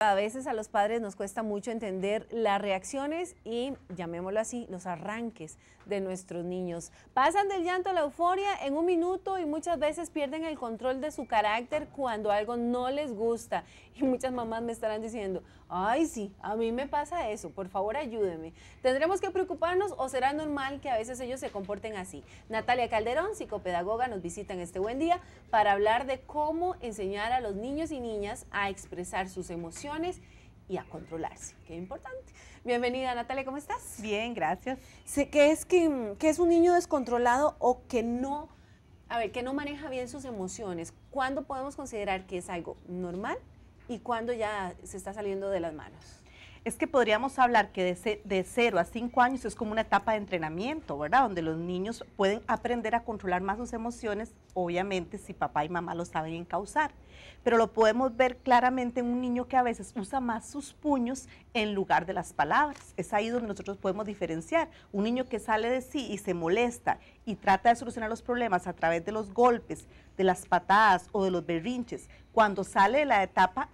A veces a los padres nos cuesta mucho entender las reacciones y, llamémoslo así, los arranques de nuestros niños. Pasan del llanto a la euforia en un minuto y muchas veces pierden el control de su carácter cuando algo no les gusta. Y muchas mamás me estarán diciendo, ay sí, a mí me pasa eso, por favor ayúdeme. ¿Tendremos que preocuparnos o será normal que a veces ellos se comporten así? Natalia Calderón, psicopedagoga, nos visita en este buen día para hablar de cómo enseñar a los niños y niñas a expresar sus emociones y a controlarse, qué importante. Bienvenida, Natalia, ¿cómo estás? Bien, gracias. ¿Qué es un niño descontrolado o que no maneja bien sus emociones? ¿Cuándo podemos considerar que es algo normal y cuándo ya se está saliendo de las manos? Es que podríamos hablar que de 0 a 5 años es como una etapa de entrenamiento, ¿verdad? Donde los niños pueden aprender a controlar más sus emociones, obviamente si papá y mamá lo saben encauzar. Pero lo podemos ver claramente en un niño que a veces usa más sus puños en lugar de las palabras. Es ahí donde nosotros podemos diferenciar. Un niño que sale de sí y se molesta y trata de solucionar los problemas a través de los golpes, de las patadas o de los berrinches, cuando sale de la etapa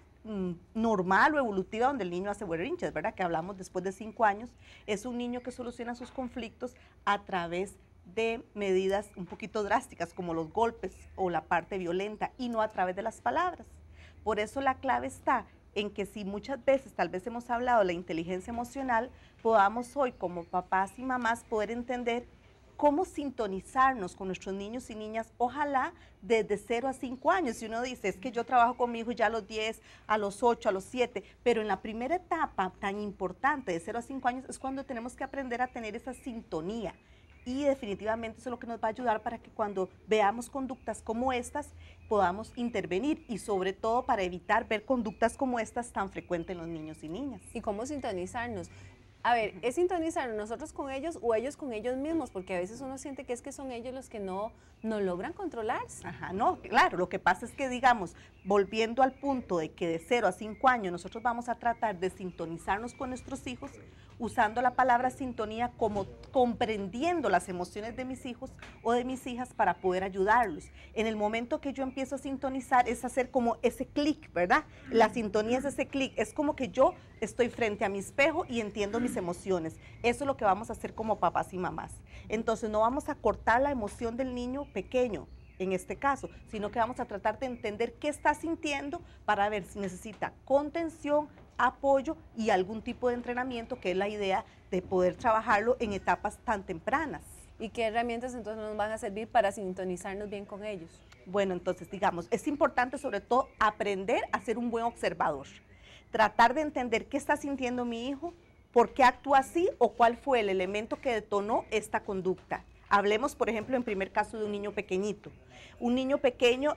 normal o evolutiva donde el niño hace berrinches, ¿verdad? Que hablamos después de 5 años, es un niño que soluciona sus conflictos a través de medidas un poquito drásticas como los golpes o la parte violenta y no a través de las palabras. Por eso la clave está en que si muchas veces tal vez hemos hablado de la inteligencia emocional, podamos hoy como papás y mamás poder entender cómo sintonizarnos con nuestros niños y niñas, ojalá desde 0 a 5 años. Si uno dice, es que yo trabajo con mi hijo ya a los 10, a los 8, a los 7, pero en la primera etapa tan importante de 0 a 5 años es cuando tenemos que aprender a tener esa sintonía. Y definitivamente eso es lo que nos va a ayudar para que cuando veamos conductas como estas podamos intervenir y sobre todo para evitar ver conductas como estas tan frecuentes en los niños y niñas. ¿Y cómo sintonizarnos? A ver, ¿es sintonizarnos nosotros con ellos o ellos con ellos mismos? Porque a veces uno siente que es que son ellos los que no logran controlarse. Ajá, no, claro, lo que pasa es que, digamos, volviendo al punto de que de 0 a 5 años nosotros vamos a tratar de sintonizarnos con nuestros hijos, usando la palabra sintonía como comprendiendo las emociones de mis hijos o de mis hijas para poder ayudarlos. En el momento que yo empiezo a sintonizar es hacer como ese clic, ¿verdad? La sintonía es ese clic, es como que yo estoy frente a mi espejo y entiendo mis emociones. Eso es lo que vamos a hacer como papás y mamás. Entonces no vamos a cortar la emoción del niño pequeño, en este caso, sino que vamos a tratar de entender qué está sintiendo para ver si necesita contención, apoyo y algún tipo de entrenamiento, que es la idea de poder trabajarlo en etapas tan tempranas. ¿Y qué herramientas entonces nos van a servir para sintonizarnos bien con ellos? Bueno, entonces digamos, es importante sobre todo aprender a ser un buen observador, tratar de entender qué está sintiendo mi hijo, por qué actúa así o cuál fue el elemento que detonó esta conducta. Hablemos, por ejemplo, en primer caso de un niño pequeñito. Un niño pequeño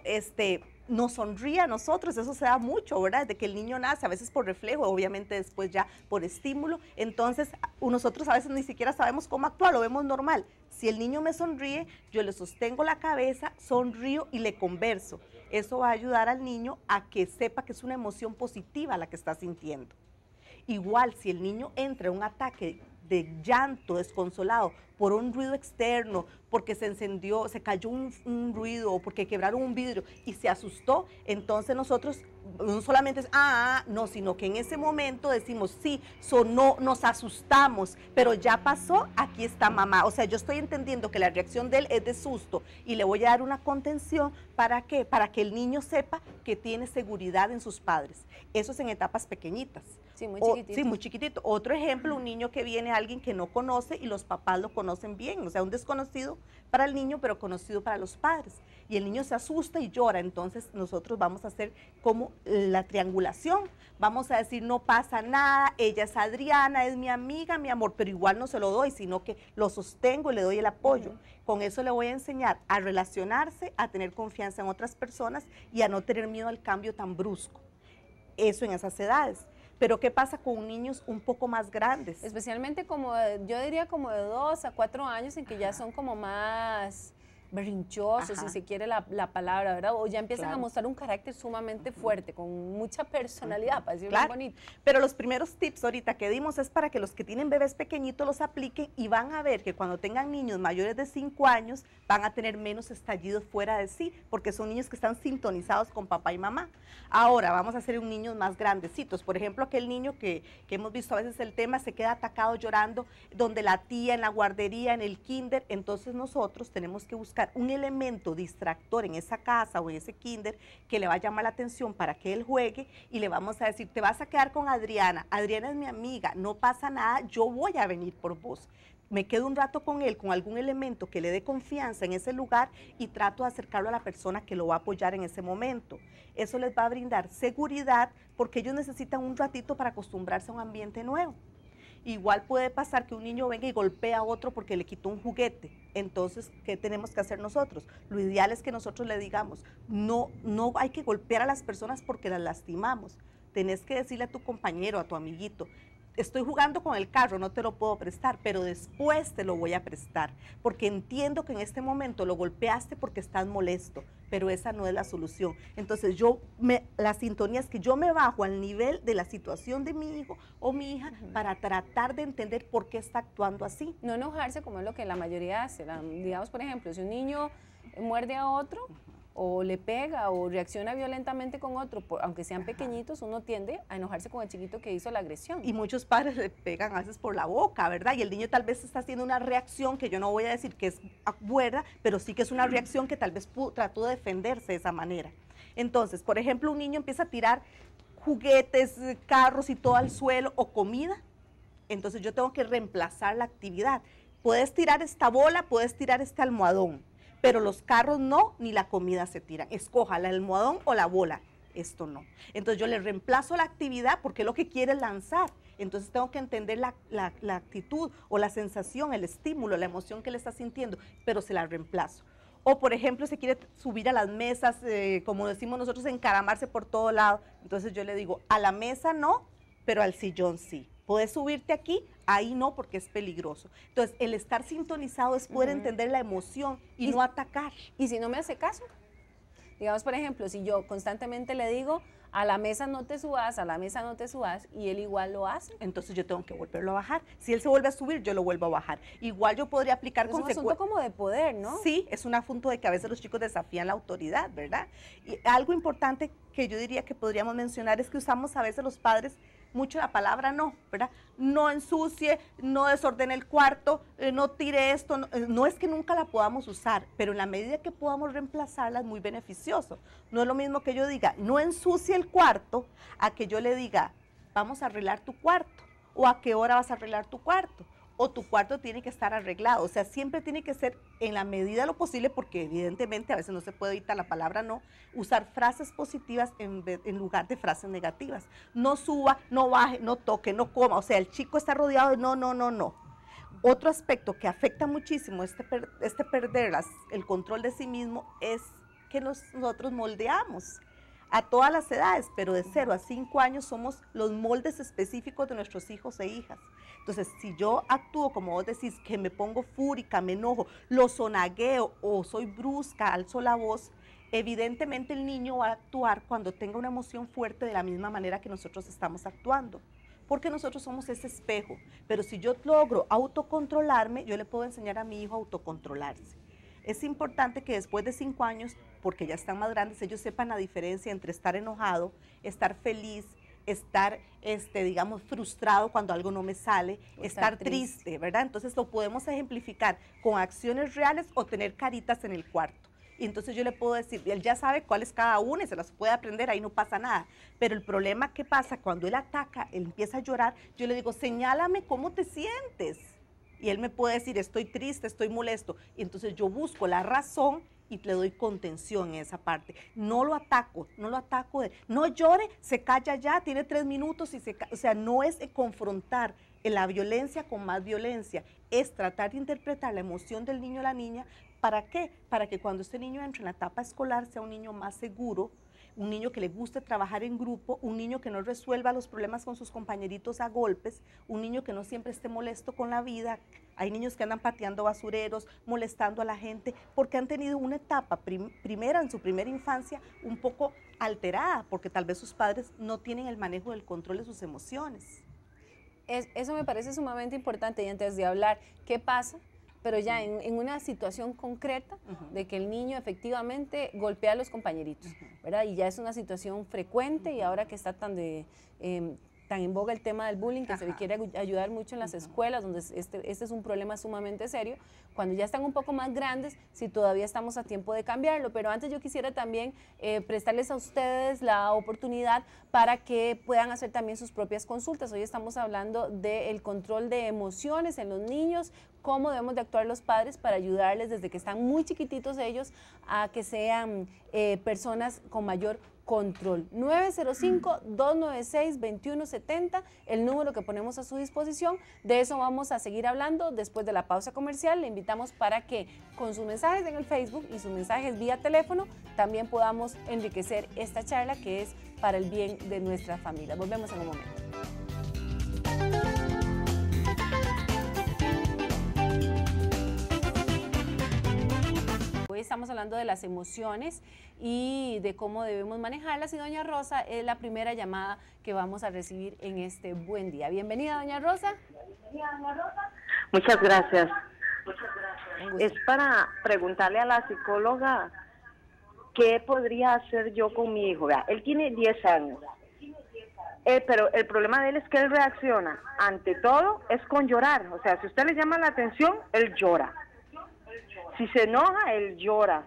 nos sonríe a nosotros, eso se da mucho, ¿verdad? Desde que el niño nace, a veces por reflejo, obviamente después ya por estímulo. Entonces, nosotros a veces ni siquiera sabemos cómo actuar, lo vemos normal. Si el niño me sonríe, yo le sostengo la cabeza, sonrío y le converso. Eso va a ayudar al niño a que sepa que es una emoción positiva la que está sintiendo. Igual, si el niño entra en un ataque de llanto desconsolado por un ruido externo, porque se encendió, se cayó un ruido o porque quebraron un vidrio y se asustó, entonces nosotros no solamente es, no, sino que en ese momento decimos, sí, sonó, nos asustamos, pero ya pasó, aquí está mamá. O sea, yo estoy entendiendo que la reacción de él es de susto y le voy a dar una contención, ¿para qué? Para que el niño sepa que tiene seguridad en sus padres. Eso es en etapas pequeñitas. Sí, muy chiquitito. Sí, muy chiquitito. Otro ejemplo, un niño que viene, alguien que no conoce y los papás lo conocen bien, o sea, un desconocido para el niño, pero conocido para los padres. Y el niño se asusta y llora, entonces nosotros vamos a hacer como la triangulación. Vamos a decir, no pasa nada, ella es Adriana, es mi amiga, mi amor, pero igual no se lo doy, sino que lo sostengo y le doy el apoyo. Con eso le voy a enseñar a relacionarse, a tener confianza en otras personas y a no tener miedo al cambio tan brusco. Eso en esas edades. Pero ¿qué pasa con niños un poco más grandes? Especialmente como, yo diría como de 2 a 4 años en que ya son como más berrinchosos, si Ajá. se quiere la palabra, ¿verdad? O ya empiezan a Claro. mostrar un carácter sumamente fuerte, con mucha personalidad, para decirlo Claro, bonito. pero los primeros tips ahorita que dimos es para que los que tienen bebés pequeñitos los apliquen y van a ver que cuando tengan niños mayores de 5 años van a tener menos estallidos fuera de sí, porque son niños que están sintonizados con papá y mamá. Ahora vamos a hacer un niños más grandecitos, por ejemplo, aquel niño que hemos visto a veces el tema, se queda atacado llorando, donde la tía en la guardería, en el kinder, entonces nosotros tenemos que buscar un elemento distractor en esa casa o en ese kinder que le va a llamar la atención para que él juegue y le vamos a decir, te vas a quedar con Adriana, Adriana es mi amiga, no pasa nada, yo voy a venir por vos. Me quedo un rato con él, con algún elemento que le dé confianza en ese lugar y trato de acercarlo a la persona que lo va a apoyar en ese momento. Eso les va a brindar seguridad porque ellos necesitan un ratito para acostumbrarse a un ambiente nuevo. Igual puede pasar que un niño venga y golpea a otro porque le quitó un juguete. Entonces, ¿qué tenemos que hacer nosotros? Lo ideal es que nosotros le digamos, no hay que golpear a las personas porque las lastimamos. Tenés que decirle a tu compañero, a tu amiguito, estoy jugando con el carro, no te lo puedo prestar, pero después te lo voy a prestar, porque entiendo que en este momento lo golpeaste porque estás molesto, pero esa no es la solución. Entonces la sintonía es que yo me bajo al nivel de la situación de mi hijo o mi hija para tratar de entender por qué está actuando así. No enojarse como es lo que la mayoría hace. Digamos, por ejemplo, si un niño muerde a otro, o le pega o reacciona violentamente con otro, aunque sean pequeñitos, uno tiende a enojarse con el chiquito que hizo la agresión. Y muchos padres le pegan a veces por la boca, ¿verdad? Y el niño tal vez está haciendo una reacción que yo no voy a decir que es buena, pero sí que es una reacción que tal vez trató de defenderse de esa manera. Entonces, por ejemplo, un niño empieza a tirar juguetes, carros y todo al suelo o comida, entonces yo tengo que reemplazar la actividad. Puedes tirar esta bola, puedes tirar este almohadón, pero los carros no, ni la comida se tiran. Escoja el almohadón o la bola, esto no. Entonces yo le reemplazo la actividad porque lo que quiere es lanzar. Entonces tengo que entender la actitud o la sensación, el estímulo, la emoción que le está sintiendo, pero se la reemplazo. O por ejemplo, se quiere subir a las mesas, como decimos nosotros, encaramarse por todo lado. Entonces yo le digo, a la mesa no, pero al sillón sí. Puedes subirte aquí, ahí no, porque es peligroso. Entonces, el estar sintonizado es poder entender la emoción y no atacar. Y si no me hace caso, digamos, por ejemplo, si yo constantemente le digo, a la mesa no te subas, a la mesa no te subas, y él igual lo hace. Entonces yo tengo que volverlo a bajar. Si él se vuelve a subir, yo lo vuelvo a bajar. Igual yo podría aplicar consecuencias. Es un asunto como de poder, ¿no? Sí, es un asunto de que a veces los chicos desafían la autoridad, ¿verdad? Y algo importante que yo diría que podríamos mencionar es que usamos a veces los padres mucho la palabra no, ¿verdad? No ensucie, no desordene el cuarto, no tire esto, no es que nunca la podamos usar, pero en la medida que podamos reemplazarla es muy beneficioso. No es lo mismo que yo diga, no ensucie el cuarto, a que yo le diga, vamos a arreglar tu cuarto, o a qué hora vas a arreglar tu cuarto, o tu cuarto tiene que estar arreglado. O sea, siempre tiene que ser en la medida de lo posible, porque evidentemente a veces no se puede evitar la palabra no, usar frases positivas en lugar de frases negativas. No suba, no baje, no toque, no coma. O sea, el chico está rodeado de no, no, no, no. Otro aspecto que afecta muchísimo perder el control de sí mismo es que nosotros moldeamos a todas las edades, pero de 0 a 5 años somos los moldes específicos de nuestros hijos e hijas. Entonces, si yo actúo, como vos decís, que me pongo fúrica, me enojo, lo sonagueo o soy brusca, alzo la voz, evidentemente el niño va a actuar cuando tenga una emoción fuerte de la misma manera que nosotros estamos actuando, porque nosotros somos ese espejo. Pero si yo logro autocontrolarme, yo le puedo enseñar a mi hijo a autocontrolarse. Es importante que después de 5 años, porque ya están más grandes, ellos sepan la diferencia entre estar enojado, estar feliz, estar, digamos, frustrado cuando algo no me sale, estar triste, ¿verdad? Entonces lo podemos ejemplificar con acciones reales o tener caritas en el cuarto. Y entonces yo le puedo decir, él ya sabe cuál es cada una y se las puede aprender, ahí no pasa nada. Pero el problema que pasa cuando él ataca, él empieza a llorar, yo le digo, señálame cómo te sientes. Y él me puede decir, estoy triste, estoy molesto. Y entonces yo busco la razón y le doy contención en esa parte. No lo ataco, no llore, se calla ya, tiene 3 minutos y o sea, no es confrontar la violencia con más violencia, es tratar de interpretar la emoción del niño o la niña. ¿Para qué? Para que cuando este niño entre en la etapa escolar sea un niño más seguro, un niño que le guste trabajar en grupo, un niño que no resuelva los problemas con sus compañeritos a golpes, un niño que no siempre esté molesto con la vida. Hay niños que andan pateando basureros, molestando a la gente, porque han tenido una etapa primera, en su primera infancia, un poco alterada, porque tal vez sus padres no tienen el manejo del control de sus emociones. Eso me parece sumamente importante, y antes de hablar, ¿qué pasa? Pero ya en una situación concreta de que el niño efectivamente golpea a los compañeritos, ¿verdad? Y ya es una situación frecuente, y ahora que está tan en boga el tema del bullying, que se le quiere ayudar mucho en las escuelas, donde este es un problema sumamente serio, cuando ya están un poco más grandes, si todavía estamos a tiempo de cambiarlo. Pero antes yo quisiera también prestarles a ustedes la oportunidad para que puedan hacer también sus propias consultas. Hoy estamos hablando del control de emociones en los niños, cómo debemos de actuar los padres para ayudarles desde que están muy chiquititos ellos a que sean personas con mayor control. 905-296-2170, el número que ponemos a su disposición. De eso vamos a seguir hablando después de la pausa comercial. Le invitamos para que con sus mensajes en el Facebook y sus mensajes vía teléfono también podamos enriquecer esta charla, que es para el bien de nuestra familia. Volvemos en un momento. Hoy estamos hablando de las emociones y de cómo debemos manejarlas, y doña Rosa es la primera llamada que vamos a recibir en este buen día. Bienvenida, doña Rosa. Muchas gracias. Es para preguntarle a la psicóloga qué podría hacer yo con mi hijo. Vea, él tiene 10 años, pero el problema de él es que él reacciona ante todo es con llorar. O sea, si usted le llama la atención, él llora. Si se enoja, él llora.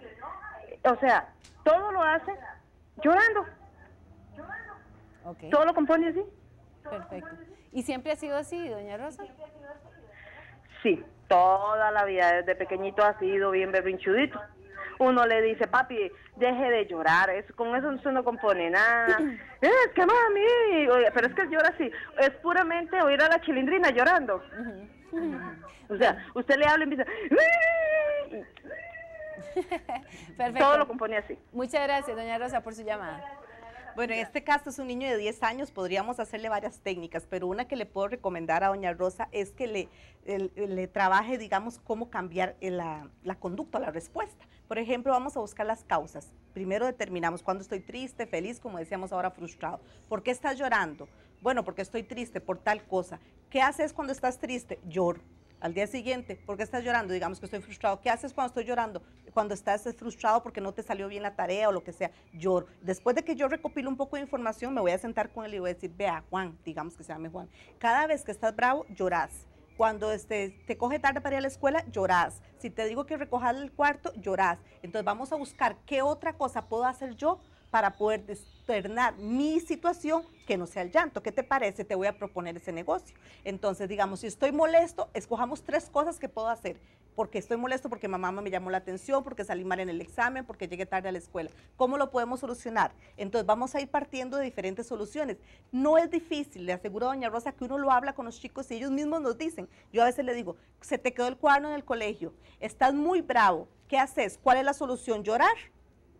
O sea, todo lo hace llorando. Okay. Todo lo compone así. Perfecto. ¿Y siempre ha sido así, doña Rosa? Sí, toda la vida, desde pequeñito ha sido bien berrinchudito. Uno le dice, papi, deje de llorar, con eso usted no compone nada. Es que mami, oye, pero es que él llora así. Es puramente oír a la chilindrina llorando. O sea, usted le habla y empieza... Perfecto. Todo lo compone así. Muchas gracias, doña Rosa, por su llamada. Bueno, en este caso es un niño de 10 años, podríamos hacerle varias técnicas, pero una que le puedo recomendar a doña Rosa es que le trabaje, digamos, cómo cambiar la conducta, la respuesta. Por ejemplo, vamos a buscar las causas. Primero determinamos cuándo estoy triste, feliz, como decíamos ahora, frustrado. ¿Por qué estás llorando? Bueno, porque estoy triste por tal cosa. ¿Qué haces cuando estás triste? Lloro. Al día siguiente, ¿por qué estás llorando? Digamos que estoy frustrado. ¿Qué haces cuando estoy llorando? Cuando estás frustrado porque no te salió bien la tarea o lo que sea, lloro. Después de que yo recopilo un poco de información, me voy a sentar con él y voy a decir, vea, Juan, digamos que se llame Juan, cada vez que estás bravo, llorás. Cuando te coge tarde para ir a la escuela, llorás. Si te digo que recojas el cuarto, llorás. Entonces vamos a buscar qué otra cosa puedo hacer yo para poder externar mi situación que no sea el llanto. ¿Qué te parece? Te voy a proponer ese negocio. Entonces, digamos, si estoy molesto, escojamos 3 cosas que puedo hacer. Porque estoy molesto, porque mamá me llamó la atención, porque salí mal en el examen, porque llegué tarde a la escuela. ¿Cómo lo podemos solucionar? Entonces, vamos a ir partiendo de diferentes soluciones. No es difícil, le aseguro a doña Rosa que uno lo habla con los chicos y ellos mismos nos dicen. Yo a veces le digo, se te quedó el cuaderno en el colegio, estás muy bravo, ¿qué haces? ¿Cuál es la solución? ¿Llorar?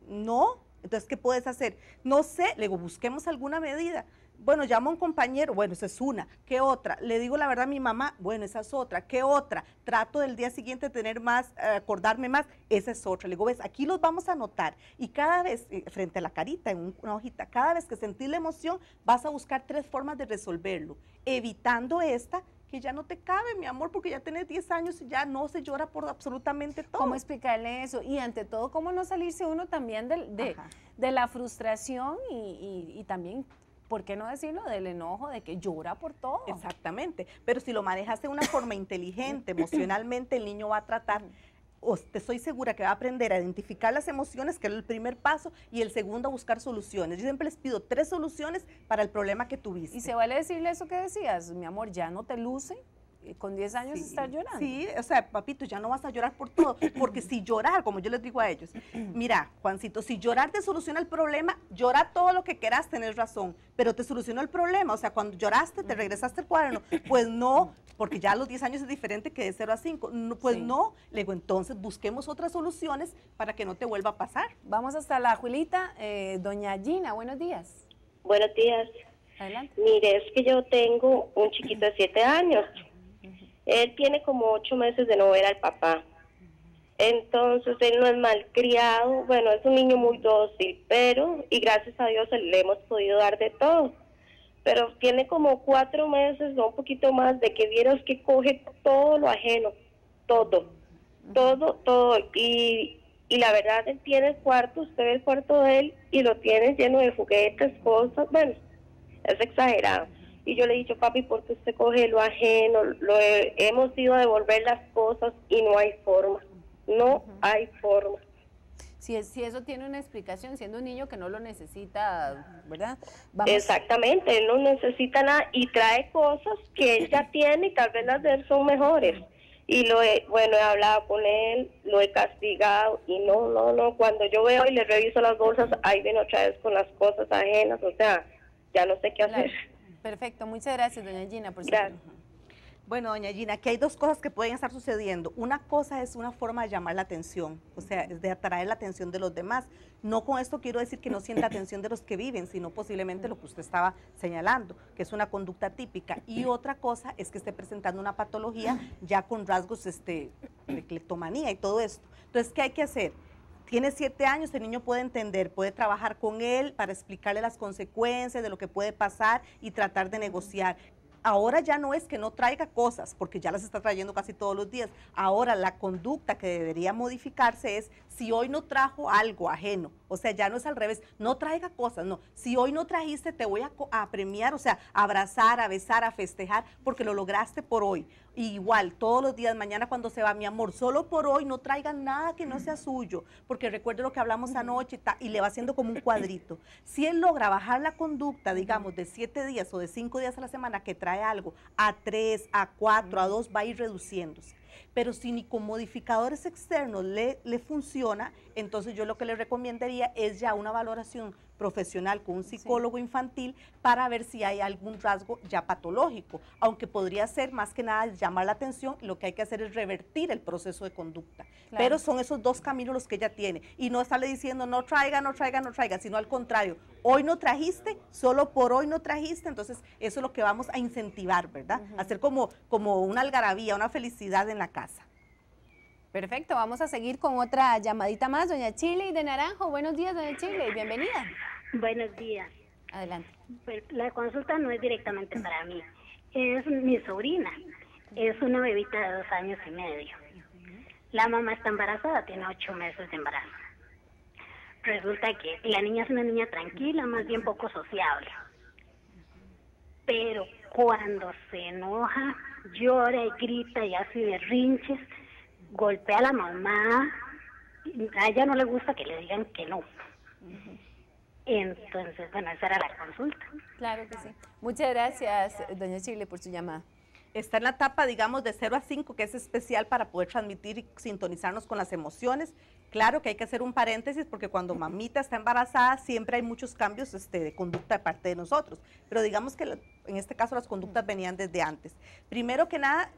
No. Entonces, ¿qué puedes hacer? No sé, le digo, busquemos alguna medida. Bueno, llamo a un compañero, bueno, esa es una. ¿Qué otra? Le digo la verdad a mi mamá, bueno, esa es otra. ¿Qué otra? Trato del día siguiente tener más, acordarme más, esa es otra. Le digo, ves, aquí los vamos a anotar. Y cada vez, frente a la carita, en una hojita, cada vez que sentís la emoción, vas a buscar 3 formas de resolverlo, evitando esta que ya no te cabe, mi amor, porque ya tienes 10 años y ya no se llora por absolutamente todo. ¿Cómo explicarle eso? Y ante todo, ¿cómo no salirse uno también de la frustración y también, ¿por qué no decirlo? Del enojo, de que llora por todo. Exactamente, pero si lo manejas de una forma inteligente, emocionalmente, el niño va a tratar, te estoy segura que va a aprender a identificar las emociones, que es el primer paso, y el segundo a buscar soluciones. Yo siempre les pido 3 soluciones para el problema que tuviste. Y se vale decirle eso que decías, mi amor, ya no te luce, con 10 años Sí, estar llorando. Sí, o sea, papito, ya no vas a llorar por todo, porque si llorar, como yo les digo a ellos, mira, Juancito, si llorar te soluciona el problema, llora todo lo que quieras, tenés razón, pero te solucionó el problema, o sea, cuando lloraste, te regresaste al cuaderno, pues no, porque ya a los 10 años es diferente que de 0 a 5, no, pues Sí. no, le digo, entonces busquemos otras soluciones para que no te vuelva a pasar. Vamos hasta la Juelita, doña Gina, buenos días. Buenos días. Adelante. Mire, es que yo tengo un chiquito de 7 años. Él tiene como 8 meses de no ver al papá. Entonces, él no es malcriado. Bueno, es un niño muy dócil, pero, y gracias a Dios le hemos podido dar de todo. Pero tiene como 4 meses o un poquito más de que vieras que coge todo lo ajeno. Todo. Todo. Y la verdad, él tiene el cuarto, usted ve el cuarto de él y lo tiene lleno de juguetes, cosas, bueno, es exagerado. Y yo le he dicho, papi, ¿por qué usted coge lo ajeno? Hemos ido a devolver las cosas y no hay forma, no hay forma. Si eso tiene una explicación, siendo un niño que no lo necesita, ¿verdad? Exactamente, él no necesita nada y trae cosas que él ya tiene y tal vez las de él son mejores. Y he hablado con él, lo he castigado y no, cuando yo veo y le reviso las bolsas, ahí viene otra vez con las cosas ajenas, o sea, ya no sé qué hacer. Perfecto, muchas gracias, doña Gina, por su Gracias. Bueno, doña Gina, aquí hay dos cosas que pueden estar sucediendo. Una cosa es una forma de llamar la atención, o sea, es de atraer la atención de los demás. No con esto quiero decir que no sienta atención de los que viven, sino posiblemente lo que usted estaba señalando, que es una conducta típica. Y otra cosa es que esté presentando una patología ya con rasgos de cleptomanía y todo esto. Entonces, ¿qué hay que hacer? Tiene 7 años, el niño puede entender, puede trabajar con él para explicarle las consecuencias de lo que puede pasar y tratar de negociar. Ahora ya no es que no traiga cosas, porque ya las está trayendo casi todos los días. Ahora la conducta que debería modificarse es si hoy no trajo algo ajeno, o sea, ya no es al revés, no traiga cosas, no. Si hoy no trajiste, te voy a premiar, o sea, a abrazar, a besar, a festejar, porque lo lograste por hoy. Y igual, todos los días, mañana cuando se va, mi amor, solo por hoy no traigan nada que no sea suyo, porque recuerde lo que hablamos anoche y le va haciendo como un cuadrito. Si él logra bajar la conducta, digamos, de 7 días o de 5 días a la semana que trae algo, a 3, a 4, a 2, va a ir reduciéndose. Pero si ni con modificadores externos le funciona, entonces yo lo que le recomendaría es ya una valoración profesional con un psicólogo infantil para ver si hay algún rasgo ya patológico, aunque podría ser más que nada llamar la atención, lo que hay que hacer es revertir el proceso de conducta. Claro. Pero son esos dos caminos los que ella tiene y no estarle diciendo no traiga, sino al contrario, hoy no trajiste, solo por hoy no trajiste, entonces eso es lo que vamos a incentivar, ¿verdad? Hacer como una algarabía, una felicidad en la casa. Perfecto, vamos a seguir con otra llamadita más, doña Chile de Naranjo. Buenos días, doña Chile, bienvenida. Buenos días. Adelante. Pues, la consulta no es directamente para mí, es mi sobrina, es una bebita de 2 años y medio. La mamá está embarazada, tiene 8 meses de embarazo. Resulta que la niña es una niña tranquila, más bien poco sociable. Pero cuando se enoja, llora y grita y hace berrinches, golpea a la mamá, a ella no le gusta que le digan que no. Entonces, bueno, esa era la consulta. Claro que sí. Muchas gracias, doña Chile, por su llamada. Está en la etapa, digamos, de 0 a 5, que es especial para poder transmitir y sintonizarnos con las emociones. Claro que hay que hacer un paréntesis porque cuando mamita está embarazada siempre hay muchos cambios de conducta de parte de nosotros, pero digamos que en este caso las conductas venían desde antes. Primero que nada,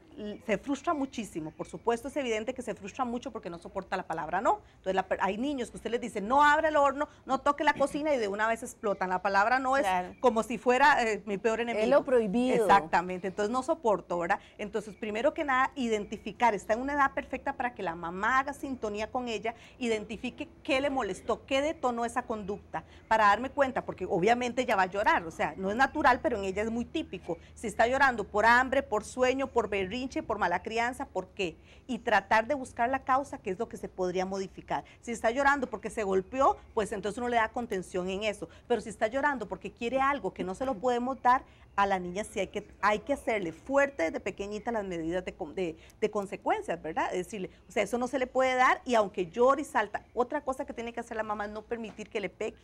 se frustra muchísimo, por supuesto es evidente que se frustra mucho porque no soporta la palabra no. Entonces hay niños que usted les dice no abra el horno, no toque la cocina y de una vez explotan. La palabra no es como si fuera mi peor enemigo. Es lo prohibido. Exactamente, entonces no soporto, ¿verdad? Entonces primero que nada identificar, está en una edad perfecta para que la mamá haga sintonía con ella, identifique qué le molestó, qué detonó esa conducta, para darme cuenta, porque obviamente ella va a llorar, o sea, no es natural, pero en ella es muy típico. Si está llorando por hambre, por sueño, por berrinche, por mala crianza, ¿por qué? Y tratar de buscar la causa, que es lo que se podría modificar. Si está llorando porque se golpeó, pues entonces uno le da contención en eso, pero si está llorando porque quiere algo que no se lo podemos dar, a la niña sí hay que hacerle fuerte desde pequeñita las medidas de consecuencias, ¿verdad? Es decirle, o sea, eso no se le puede dar y aunque llore y salta, otra cosa que tiene que hacer la mamá es no permitir que le pegue,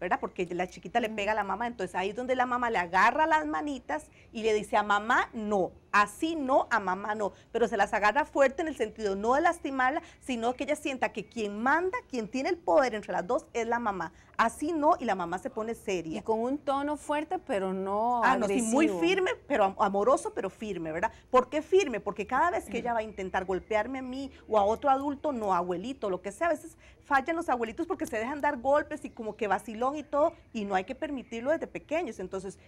¿verdad? Porque la chiquita le pega a la mamá, entonces ahí es donde la mamá le agarra las manitas y le dice a mamá, no, así no, a mamá no, pero se las agarra fuerte en el sentido no de lastimarla, sino que ella sienta que quien manda, quien tiene el poder entre las dos es la mamá. Así no, y la mamá se pone seria. Y con un tono fuerte, pero no no, sí, agresivo. muy firme, pero amoroso, pero firme, ¿verdad? ¿Por qué firme? Porque cada vez que ella va a intentar golpearme a mí o a otro adulto, no, abuelito, lo que sea, a veces fallan los abuelitos porque se dejan dar golpes y como que vacilón y todo, y no hay que permitirlo desde pequeños. Entonces,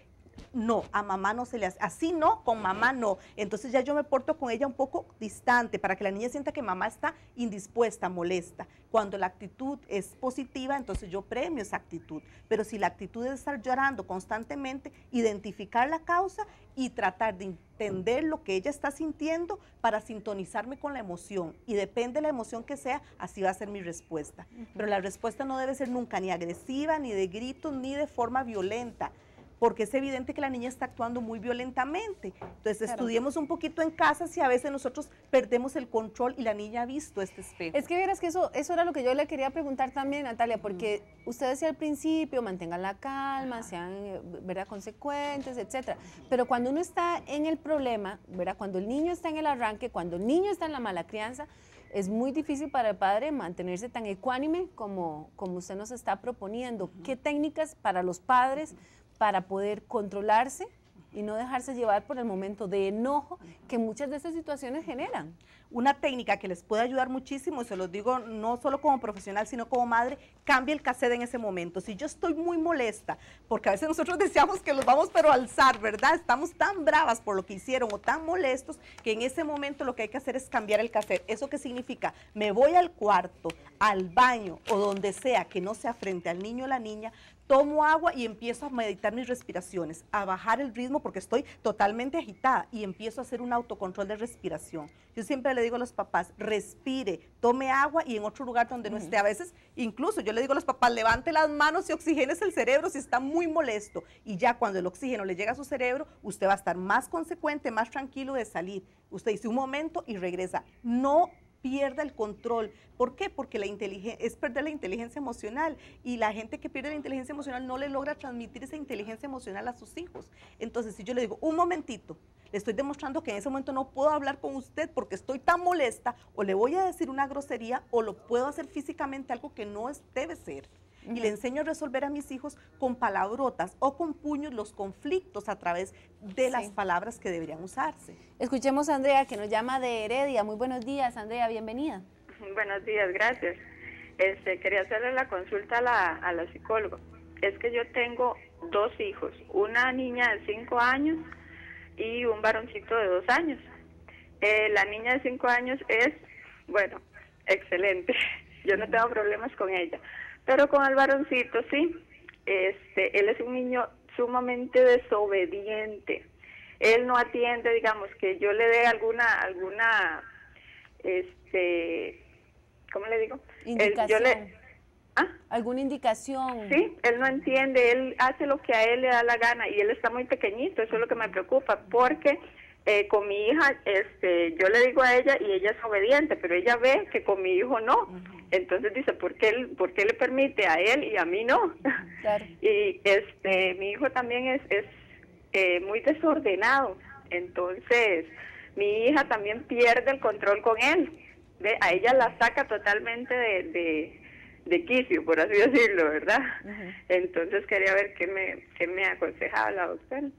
no, a mamá no se le hace, así no, con mamá no. Entonces ya yo me porto con ella un poco distante para que la niña sienta que mamá está indispuesta, molesta. Cuando la actitud es positiva, entonces yo premio esa actitud. Pero si la actitud es estar llorando constantemente, identificar la causa y tratar de entender lo que ella está sintiendo para sintonizarme con la emoción. Y depende de la emoción que sea, así va a ser mi respuesta. Pero la respuesta no debe ser nunca ni agresiva, ni de gritos, ni de forma violenta, porque es evidente que la niña está actuando muy violentamente. Entonces, estudiemos un poquito en casa si a veces nosotros perdemos el control y la niña ha visto este espejo. Es que verás que eso era lo que yo le quería preguntar también, Natalia, porque usted decía al principio, mantengan la calma, sean, ¿verdad?, consecuentes, etcétera. Pero cuando uno está en el problema, ¿verdad?, cuando el niño está en el arranque, cuando el niño está en la mala crianza, es muy difícil para el padre mantenerse tan ecuánime como usted nos está proponiendo. ¿Qué técnicas para los padres para poder controlarse y no dejarse llevar por el momento de enojo que muchas de estas situaciones generan? Una técnica que les puede ayudar muchísimo, se los digo no solo como profesional, sino como madre, cambie el cassette en ese momento. Si yo estoy muy molesta, porque a veces nosotros deseamos que los vamos pero a alzar, ¿verdad? Estamos tan bravas por lo que hicieron o tan molestos que en ese momento lo que hay que hacer es cambiar el cassette. ¿Eso qué significa? Me voy al cuarto, al baño o donde sea que no sea frente al niño o la niña, tomo agua y empiezo a meditar mis respiraciones, a bajar el ritmo porque estoy totalmente agitada y empiezo a hacer un autocontrol de respiración. Yo siempre le digo a los papás, respire, tome agua y en otro lugar donde no esté. A veces, incluso yo le digo a los papás, levante las manos y oxigénese el cerebro si está muy molesto. Y ya cuando el oxígeno le llega a su cerebro, usted va a estar más consecuente, más tranquilo de salir. Usted dice un momento y regresa. No pierda el control. ¿Por qué? Porque es perder la inteligencia emocional y la gente que pierde la inteligencia emocional no le logra transmitir esa inteligencia emocional a sus hijos. Entonces, si yo le digo, un momentito, le estoy demostrando que en ese momento no puedo hablar con usted porque estoy tan molesta, o le voy a decir una grosería, o lo puedo hacer físicamente algo que no debe ser. Y le enseño a resolver a mis hijos con palabrotas o con puños los conflictos a través de las palabras que deberían usarse. Escuchemos a Andrea, que nos llama de Heredia. Muy buenos días, Andrea, bienvenida. Buenos días, gracias. Quería hacerle la consulta a la psicóloga. Es que yo tengo dos hijos, una niña de 5 años y un varoncito de 2 años. La niña de 5 años es, bueno, excelente. Yo no tengo problemas con ella. Pero con el varoncito, sí, él es un niño sumamente desobediente. Él no atiende, digamos, que yo le dé alguna, ¿cómo le digo? Indicación. ¿Alguna indicación? Sí, él no entiende, él hace lo que a él le da la gana y él está muy pequeñito, eso es lo que me preocupa, porque con mi hija, yo le digo a ella y ella es obediente, pero ella ve que con mi hijo no. Entonces dice, ¿por qué le permite a él y a mí no? Claro. Y mi hijo también es muy desordenado. Entonces, mi hija también pierde el control con él. ¿Ve? A ella la saca totalmente de quicio, por así decirlo, ¿verdad? Entonces quería ver qué me aconsejaba la doctora.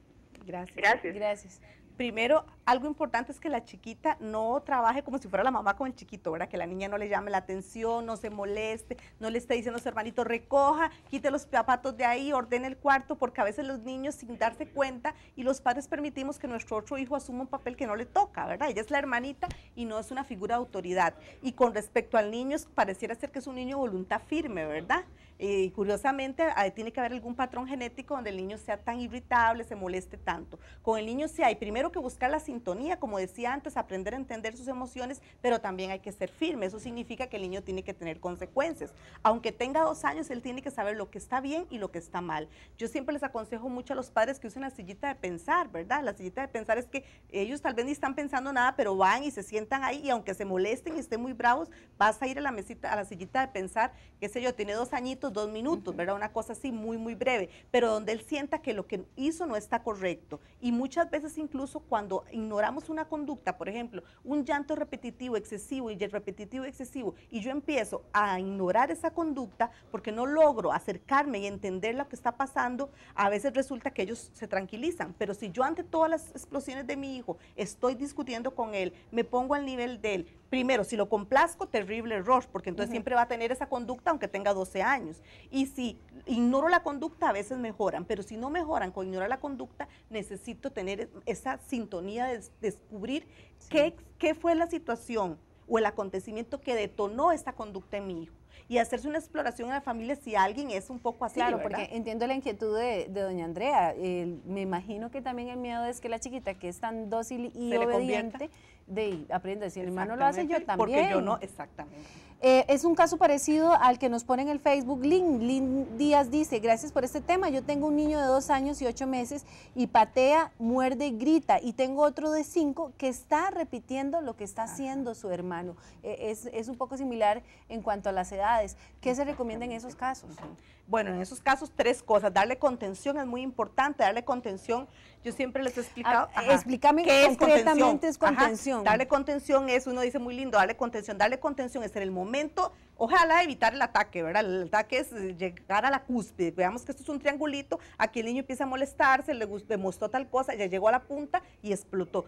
Gracias. Primero, algo importante es que la chiquita no trabaje como si fuera la mamá con el chiquito, ¿verdad? Que la niña no le llame la atención, no se moleste, no le esté diciendo a su hermanito, recoja, quite los zapatos de ahí, ordene el cuarto, porque a veces los niños sin darse cuenta y los padres permitimos que nuestro otro hijo asuma un papel que no le toca, ¿verdad? Ella es la hermanita y no es una figura de autoridad. Y con respecto al niño, pareciera ser que es un niño de voluntad firme, ¿verdad? Y curiosamente tiene que haber algún patrón genético donde el niño sea tan irritable, se moleste tanto. Con el niño sí hay primero que buscar la sintonía, como decía antes, aprender a entender sus emociones, pero también hay que ser firme. Eso significa que el niño tiene que tener consecuencias. Aunque tenga 2 años, él tiene que saber lo que está bien y lo que está mal. Yo siempre les aconsejo mucho a los padres que usen la sillita de pensar, ¿verdad? La sillita de pensar es que ellos tal vez ni están pensando nada, pero van y se sientan ahí y aunque se molesten y estén muy bravos, vas a ir a la mesita, a la sillita de pensar, qué sé yo, tiene 2 añitos, segundos, 2 minutos, ¿verdad? Una cosa así muy, muy breve, pero donde él sienta que lo que hizo no está correcto. Y muchas veces incluso cuando ignoramos una conducta, por ejemplo, un llanto repetitivo excesivo y el repetitivo excesivo, y yo empiezo a ignorar esa conducta porque no logro acercarme y entender lo que está pasando, a veces resulta que ellos se tranquilizan. Pero si yo ante todas las explosiones de mi hijo estoy discutiendo con él, me pongo al nivel de él, primero, si lo complazco, terrible error, porque entonces siempre va a tener esa conducta aunque tenga 12 años. Y si ignoro la conducta, a veces mejoran, pero si no mejoran con ignorar la conducta, necesito tener esa sintonía de descubrir qué fue la situación o el acontecimiento que detonó esta conducta en mi hijo. Y hacerse una exploración en la familia si alguien es un poco así, claro, ¿verdad? porque entiendo la inquietud de doña Andrea. Me imagino que también el miedo es que la chiquita, que es tan dócil y obediente, aprenda, si el hermano lo hace, yo también. Porque yo no, exactamente. Es un caso parecido al que nos pone en el Facebook. Lynn Díaz dice, gracias por este tema, yo tengo un niño de 2 años y 8 meses y patea, muerde y grita, y tengo otro de 5 que está repitiendo lo que está haciendo su hermano. Es un poco similar en cuanto a las edades. ¿Qué se recomienda en esos casos? Bueno, en esos casos 3 cosas. Darle contención es muy importante, darle contención. Yo siempre les he explicado. Explícame qué concretamente es contención. Darle contención es, uno dice muy lindo, darle contención es en el momento, ojalá evitar el ataque, ¿verdad? El ataque es llegar a la cúspide. Veamos que esto es un triangulito, aquí el niño empieza a molestarse, le mostró tal cosa, ya llegó a la punta y explotó.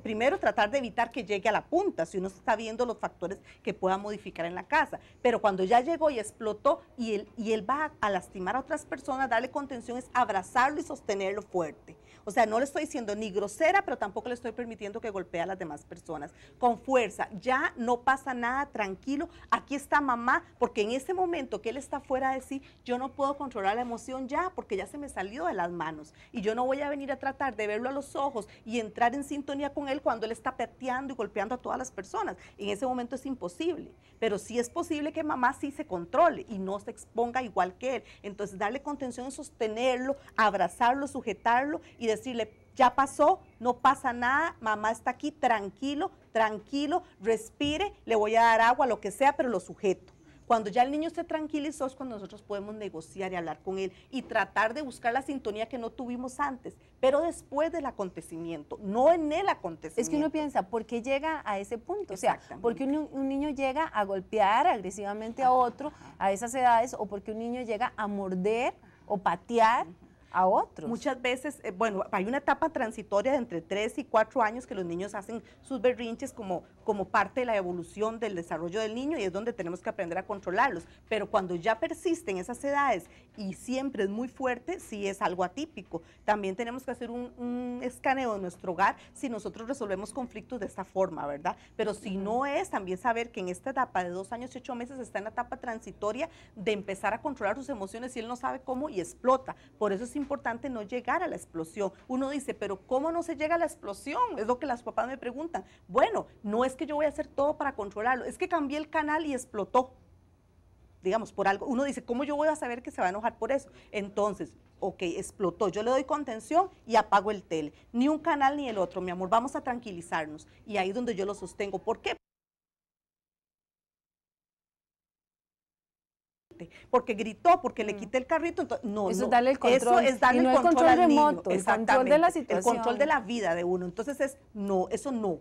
Primero tratar de evitar que llegue a la punta, si uno está viendo los factores que pueda modificar en la casa. Pero cuando ya llegó y explotó y él va a lastimar a otras personas, darle contención es abrazarlo y sostenerlo fuerte. O sea, no le estoy diciendo ni grosera, pero tampoco le estoy permitiendo que golpee a las demás personas. Con fuerza, ya no pasa nada, tranquilo, aquí está mamá, porque en ese momento que él está fuera de sí, yo no puedo controlar la emoción ya, porque ya se me salió de las manos. Y yo no voy a venir a tratar de verlo a los ojos y entrar en sintonía con él cuando él está pateando y golpeando a todas las personas. En ese momento es imposible, pero sí es posible que mamá sí se controle y no se exponga igual que él. Entonces, darle contención es sostenerlo, abrazarlo, sujetarlo y decirle, ya pasó, no pasa nada, mamá está aquí, tranquilo, respire, le voy a dar agua, lo que sea, pero lo sujeto. Cuando ya el niño se tranquilizó es cuando nosotros podemos negociar y hablar con él y tratar de buscar la sintonía que no tuvimos antes, pero después del acontecimiento, no en el acontecimiento. Es que uno piensa, ¿por qué llega a ese punto? O sea, ¿por qué un niño llega a golpear agresivamente a otro a esas edades, o por qué un niño llega a morder o patear a otros? Muchas veces, bueno, hay una etapa transitoria de entre 3 y 4 años que los niños hacen sus berrinches como parte de la evolución del desarrollo del niño, y es donde tenemos que aprender a controlarlos. Pero cuando ya persisten esas edades y siempre es muy fuerte, sí es algo atípico. También tenemos que hacer un escaneo de nuestro hogar si nosotros resolvemos conflictos de esta forma, ¿verdad? Pero si no es, también saber que en esta etapa de 2 años y 8 meses está en la etapa transitoria de empezar a controlar sus emociones y él no sabe cómo y explota. Por eso es importante no llegar a la explosión. Uno dice, pero ¿cómo no se llega a la explosión? Es lo que las papás me preguntan. Bueno, no es que yo voy a hacer todo para controlarlo, es que cambié el canal y explotó. Digamos, por algo. Uno dice, ¿cómo yo voy a saber que se va a enojar por eso? Entonces, ok, explotó, yo le doy contención y apago el tele. Ni un canal ni el otro, mi amor, vamos a tranquilizarnos. Y ahí es donde yo lo sostengo. ¿Por qué? Porque gritó, porque le quité el carrito, entonces, no, eso es darle el control. Eso es darle y no el control al remoto, niño. el control de la situación. El control de la vida de uno. Entonces no, eso no.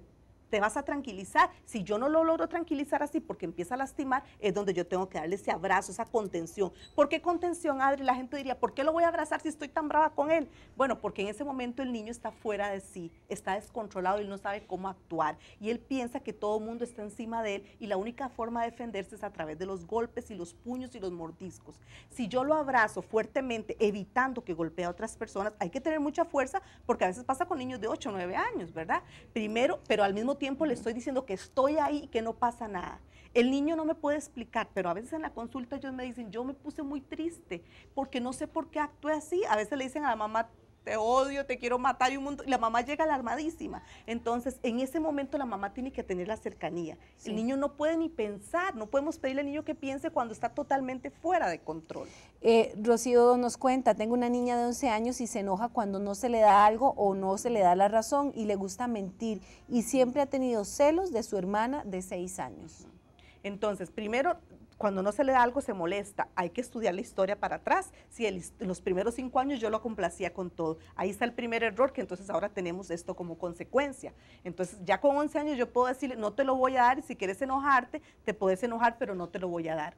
Te vas a tranquilizar. Si yo no lo logro tranquilizar así porque empieza a lastimar, es donde yo tengo que darle ese abrazo, esa contención. ¿Por qué contención, Adri? La gente diría, ¿por qué lo voy a abrazar si estoy tan brava con él? Bueno, porque en ese momento el niño está fuera de sí, está descontrolado y no sabe cómo actuar. Y él piensa que todo el mundo está encima de él y la única forma de defenderse es a través de los golpes y los puños y los mordiscos. Si yo lo abrazo fuertemente, evitando que golpee a otras personas, hay que tener mucha fuerza porque a veces pasa con niños de 8 o 9 años, ¿verdad? Primero, pero al mismo tiempo le estoy diciendo que estoy ahí y que no pasa nada. El niño no me puede explicar, pero a veces en la consulta ellos me dicen, yo me puse muy triste porque no sé por qué actué así. A veces le dicen a la mamá, te odio, te quiero matar, y la mamá llega alarmadísima. Entonces, en ese momento la mamá tiene que tener la cercanía. Sí. El niño no puede ni pensar, no podemos pedirle al niño que piense cuando está totalmente fuera de control. Rocío nos cuenta, tengo una niña de 11 años y se enoja cuando no se le da algo o no se le da la razón y le gusta mentir y siempre ha tenido celos de su hermana de 6 años. Entonces, primero, cuando no se le da algo se molesta, hay que estudiar la historia para atrás. Si en los primeros 5 años yo lo complacía con todo, ahí está el primer error, que entonces ahora tenemos esto como consecuencia. Entonces ya con 11 años yo puedo decirle, no te lo voy a dar, y si quieres enojarte, te puedes enojar, pero no te lo voy a dar.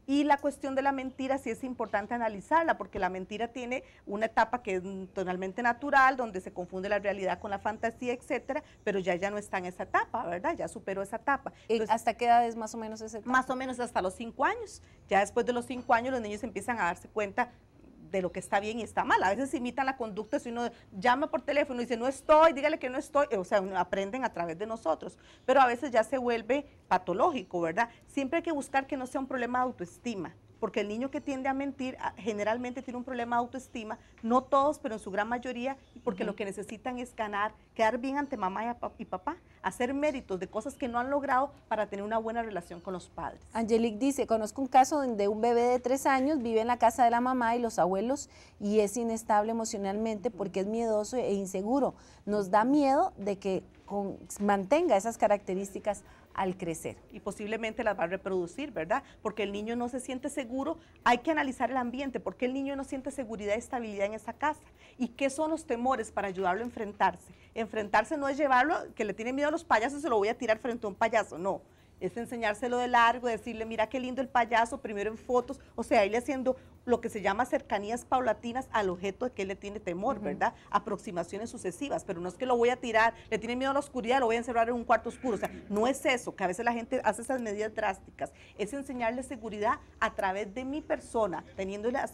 Y la cuestión de la mentira sí es importante analizarla, porque la mentira tiene una etapa que es totalmente natural, donde se confunde la realidad con la fantasía, etcétera, pero ya no está en esa etapa, ¿verdad? Ya superó esa etapa. Entonces, ¿hasta qué edad es más o menos esa etapa? Más o menos hasta los 5 años. Ya después de los 5 años los niños empiezan a darse cuenta de lo que está bien y está mal. A veces imitan la conducta, si uno llama por teléfono y dice no estoy, dígale que no estoy, o sea, aprenden a través de nosotros, pero a veces ya se vuelve patológico, ¿verdad? Siempre hay que buscar que no sea un problema de autoestima, porque el niño que tiende a mentir generalmente tiene un problema de autoestima, no todos, pero en su gran mayoría, porque lo que necesitan es ganar, quedar bien ante mamá y papá, hacer méritos de cosas que no han logrado para tener una buena relación con los padres. Angelique dice, conozco un caso donde un bebé de 3 años vive en la casa de la mamá y los abuelos y es inestable emocionalmente porque es miedoso e inseguro. Nos da miedo de que mantenga esas características al crecer. Y posiblemente las va a reproducir, ¿verdad? Porque el niño no se siente seguro. Hay que analizar el ambiente, porque el niño no siente seguridad y estabilidad en esa casa. ¿Y qué son los temores para ayudarlo a enfrentarse? Enfrentarse no es llevarlo, que le tiene miedo a los payasos, se lo voy a tirar frente a un payaso, no. Es enseñárselo de largo, decirle, mira qué lindo el payaso, primero en fotos, o sea, irle haciendo lo que se llama cercanías paulatinas al objeto de que él le tiene temor, ¿verdad? Aproximaciones sucesivas, pero no es que lo voy a tirar, le tiene miedo a la oscuridad, lo voy a encerrar en un cuarto oscuro, o sea, no es eso, que a veces la gente hace esas medidas drásticas, es enseñarle seguridad a través de mi persona, teniendo las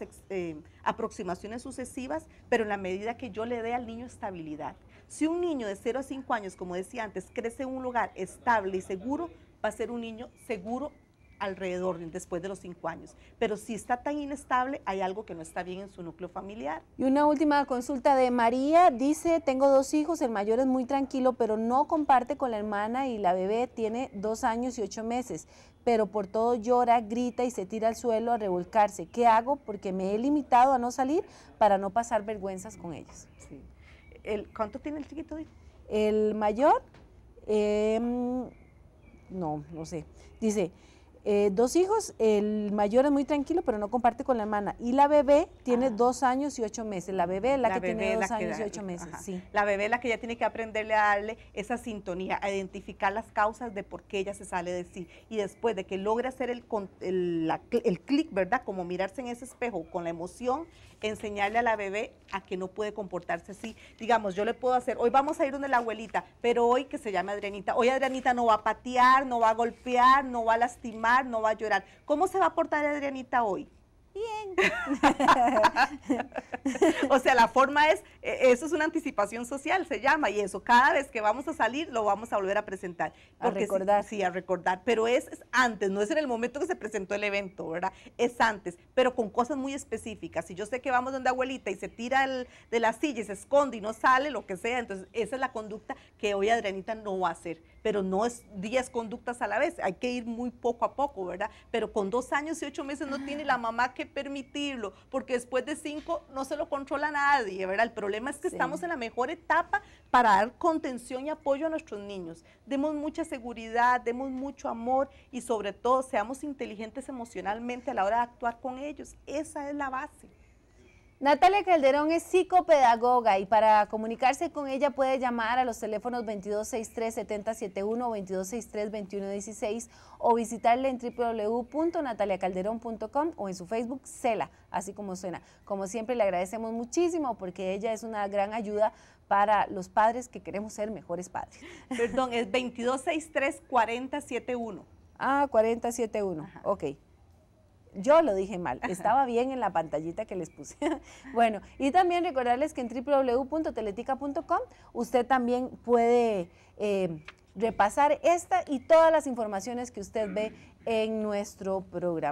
aproximaciones sucesivas, pero en la medida que yo le dé al niño estabilidad. Si un niño de 0 a 5 años, como decía antes, crece en un lugar estable y seguro, va a ser un niño seguro alrededor, después de los 5 años. Pero si está tan inestable, hay algo que no está bien en su núcleo familiar. Y una última consulta de María, dice, tengo 2 hijos, el mayor es muy tranquilo, pero no comparte con la hermana y la bebé tiene 2 años y 8 meses, pero por todo llora, grita y se tira al suelo a revolcarse. ¿Qué hago? Porque me he limitado a no salir para no pasar vergüenzas con ellos. Sí. ¿Cuánto tiene el chiquito? El mayor, no sé, dice, 2 hijos, el mayor es muy tranquilo, pero no comparte con la hermana. Y la bebé tiene 2 años y 8 meses. La bebé es la que tiene 2 años y 8 meses. Sí. La bebé es la que ya tiene que aprenderle a darle esa sintonía, a identificar las causas de por qué ella se sale de sí. Y después de que logre hacer el clic, ¿verdad? Como mirarse en ese espejo con la emoción, enseñarle a la bebé a que no puede comportarse así. Digamos, yo le puedo hacer, hoy vamos a ir donde la abuelita, pero hoy que se llame Adrianita, hoy Adrianita no va a patear, no va a golpear, no va a lastimar, no va a llorar. ¿Cómo se va a portar Adrianita hoy? Bien. O sea, la forma es, eso es una anticipación social, se llama, y eso, cada vez que vamos a salir, lo vamos a volver a presentar. A recordar. Sí, a recordar, pero es antes, no es en el momento que se presentó el evento, ¿verdad? Es antes, pero con cosas muy específicas. Si yo sé que vamos donde abuelita y se tira de la silla y se esconde y no sale, lo que sea, entonces esa es la conducta que hoy Adrianita no va a hacer, pero no es 10 conductas a la vez, hay que ir muy poco a poco, ¿verdad? Pero con 2 años y 8 meses no tiene la mamá que permitirlo, porque después de 5 no se lo controla nadie, ¿verdad? El problema es que estamos en la mejor etapa para dar contención y apoyo a nuestros niños. Demos mucha seguridad, demos mucho amor y sobre todo seamos inteligentes emocionalmente a la hora de actuar con ellos. Esa es la base. Natalia Calderón es psicopedagoga y para comunicarse con ella puede llamar a los teléfonos 2263-7071 o 2263-2116 o visitarle en www.nataliacalderón.com o en su Facebook Cela, así como suena. Como siempre le agradecemos muchísimo porque ella es una gran ayuda para los padres que queremos ser mejores padres. Perdón, es 2263-4071. Ah, 4071, ajá. Ok. Yo lo dije mal, estaba bien en la pantallita que les puse. Bueno, y también recordarles que en www.teletica.com usted también puede repasar esta y todas las informaciones que usted ve en nuestro programa.